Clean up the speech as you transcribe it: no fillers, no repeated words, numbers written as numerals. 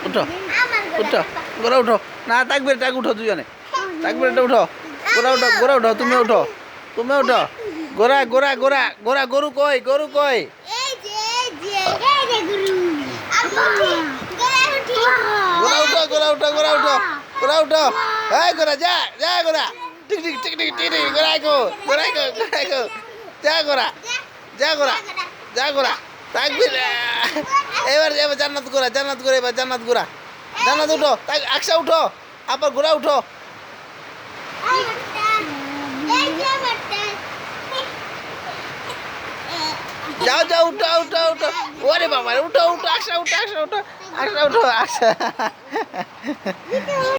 উঠো উঠো গোরা উঠো না থাকবে টাক উঠো দুজনে থাকবে এটা উঠো গোরা উঠো তুমি উঠো গোরা গোরা গোরা গোরা গরু কই গোরা উঠো এই গোরা যা গোরা টিক টিক টিক টিক টিক গোরা গো যা গোরা থাকবি এবার জান্নাত গোরা এবার জান্নাত উঠো আকশা উঠো আবার গোরা উঠো যাও উঠো ওরে বাবা উঠো আকশা উঠো